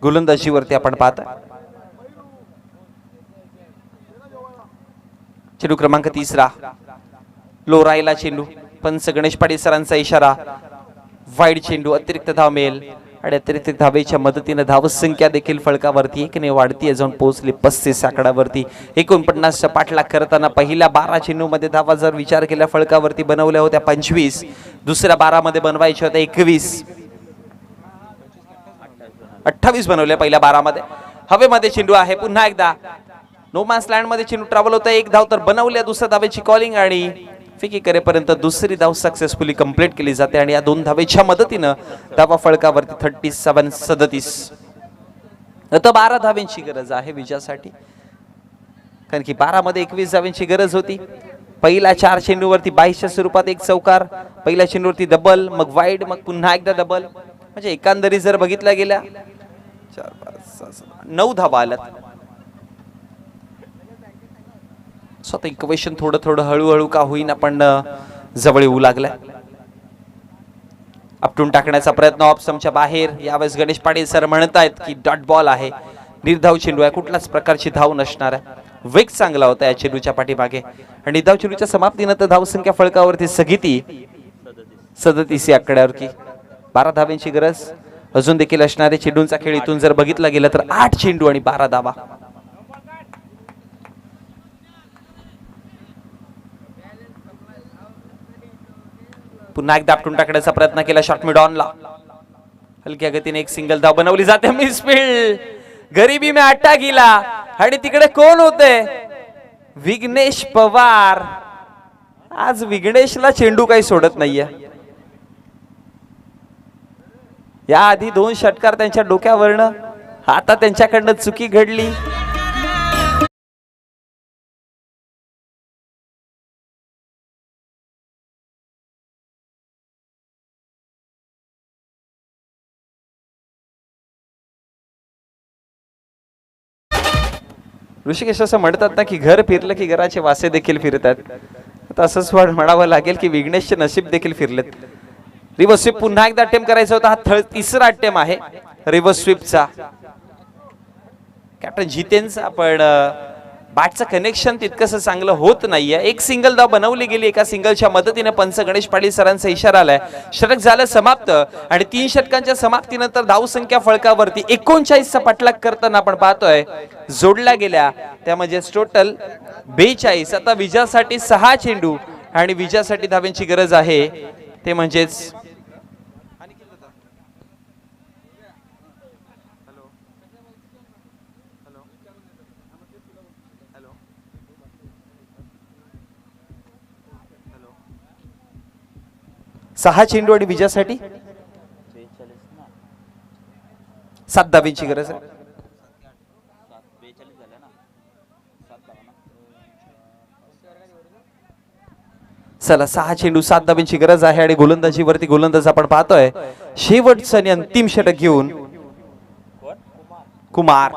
S1: गोलंदाजीवरती आपण पाहता. चेंडू क्रमांक 3 लो राहिला चेंडू. पंच गणेश पाटील सरांचा इशारा वाईड चेंडू अतिरिक्त धाव मिळेल आणि अतिरिक्त धावेच्या मदतीने धावसंख्या देखील फळकावरती 1 ने वाढती जाऊन पोहोचली 35 आकड्यावरती. 49चा पाठलाग करताना पहिल्या 12 चेंडूमध्ये धावा जर विचार केला फळकावरती बनवल्या होत्या 25. दुसऱ्या 12 मध्ये बनवायच्या होत्या 21. 28 बनवल्या पहिल्या 12 मध्ये. हवेमध्ये चेंडू आहे पुन्हा एकदा नो मॅन्स लँड मध्ये चेंडू ट्रॅव्हल होता. 1 धाव तर बनवल्या. दुसऱ्या धावेची कॉलिंग आणि फिकी करेपर्यंत दुसरी धाव सक्सेसफुली कंप्लीट केली जाते आणि या 2 धावेच्या मदतीनं धावा फळकावरती 37 आता 12 धावांची गरज आहे विजयासाठी कारण की 12 मध्ये 21 धावांची गरज होती. पहिल्या 4 चेंडूवरती 22च्या स्वरूपात 1 चौकार. पहिल्या चेंडूवरती डबल मग वाईड मग पुन्हा एकदा डबल म्हणजे एकंदरीत जर बघितल्या गेल्या 4 5 6 9 धावा आल्यात. स्वतः इक्वेशन थोडं हळूहळू का होईना पण जवळ येऊ लागलाय. आपटून टाकण्याचा प्रयत्न ऑफ स्टंपच्या बाहेर. यावेळेस गणेश पाटील सर म्हणतायत की डॉट बॉल आहे निर्धाव चेंडू आहे कुठल्याच प्रकारची धाव नसणार आहे. वेग चांगला होता या चेंडूच्या पाठीमागे आणि निर्धाव चेंडूच्या समाप्तीनंतर धावसंख्या फळकावरती सगळी 37 आकड्यावरती 12 धावांची गरज अजून देखील असणारे. चेंडूंचा खेळ इथून जर बघितला गेला तर 8 चेंडू आणि 12 धावा. पुन्हा एकदा आपटून टाकण्याचा प्रयत्न केला. शॉट मिड ऑनला हलक्या गतीने 1 सिंगल धाव बनवली जाते. मिसफील्ड गरिबी में आटा गिला आणि तिकडे कोण होते? विघ्नेश पवार. आज विघ्नेशला चेंडू काही सोडत नाहीये. या आधी 2 षटकार त्यांच्या डोक्यावरनं, आता त्यांच्याकडनं चुकी घडली. ऋषिकेश असं म्हणतात ना की घर फिरलं की घराचे वासे देखील फिरतात. आता असंच म्हणावं लागेल की विघ्नेशचे नशीब देखील फिरलेत. रिव्हर्स स्वीप पुन्हा एकदा अटेम्प्ट करायचा होता. हा तिसरा अटेम्प्ट आहे रिव्हर्स स्वीपचा. कॅप्टन जितेनचा पण बॅटचं कनेक्शन तितकंसं चांगलं होत नाहीये. एक सिंगल धाव बनवली गेली एका सिंगलच्या मदतीने. पंच गणेश पाटील सरांचा इशारा आलाय. षटक झालं समाप्त आणि 3 षटकांच्या समाप्तीनंतर धावसंख्या फळकावरती 39चा पाठलाग करताना आपण पाहतोय. जोडल्या गेल्या त्या म्हणजे टोटल 42. आता विजयासाठी 6 चेंडू आणि विजयासाठी धाव्यांची गरज आहे. ते म्हणजेच सहा चेंडू आणि विजयासाठी 7 धावांची गरज आहे. चला 6 चेंडू 7 धावांची गरज आहे आणि गोलंदाजीवरती गोलंदाज आपण पाहतोय शेवटचं आणि अंतिम षटक घेऊन कुमार.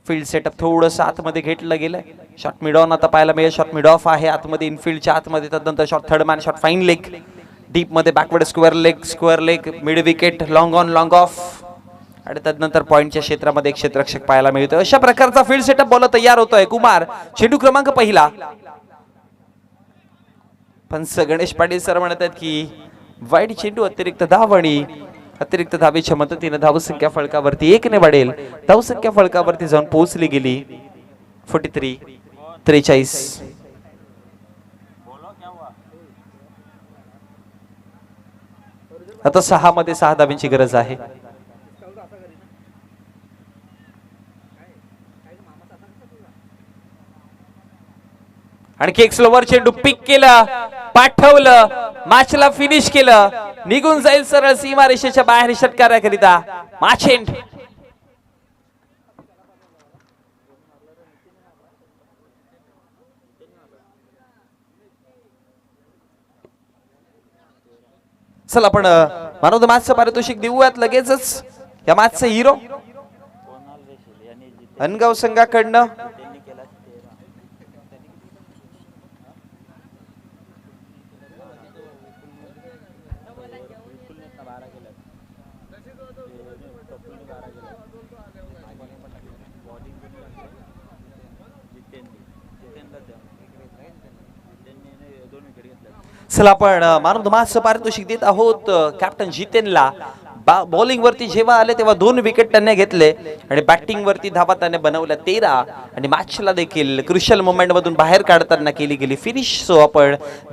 S1: फील्ड सेटअप थोडंसं आतमध्ये घेतलं गेलंय. शॉट मिड ऑन आता पाहायला मिळेल. शॉट मिड ऑफ आहे आतमध्ये इनफिल्डच्या आतमध्ये. त्यानंतर shot third man shot fine leg deep मध्ये backward square leg mid wicket long on long off आणि त्यानंतर पॉइंटच्या क्षेत्रामध्ये एक क्षेत्ररक्षक पाहायला मिळतोय. अशा प्रकारचा फील्ड सेटअप बॉल तयार होतोय. कुमार चेंडू क्रमांक पहिला. पंच गणेश पाटील सर म्हणतात की वाईड चेंडू अतिरिक्त धाव आणि अतिरिक्त धावेच्या मदतीने धावसंख्या फळकावरती 1 ने वाढेल. धावसंख्या फळकावरती जाऊन पोहोचली गेली 43. आता 6 मध्ये 6 धावांची गरज आहे. आणखी एक स्लोवर चेंडू पिक केलं, पाठवलं, मॅचला फिनिश केलं. निघून जाईल सरळ सीमारेषेच्या बाहेर षटकाराकरिता माचेंड. चला आपण मॅन ऑफ द मॅचचं पारितोषिक देऊयात लगेचच. या मॅचचा हिरो अनगाव संघाकडनं चला आपण मॅन ऑफ द मॅचचं पारितोषिक देत आहोत कॅप्टन जितेनला. बॉलिंग वरती जेव्हा आले तेव्हा 2 विकेट त्यांनी घेतले आणि बॅटिंग वरती धावा त्याने बनवल्या 13 आणि मॅचला देखील क्रुशियल मोमेंट मधून बाहेर काढताना केली गेली फिनिश. सो आपण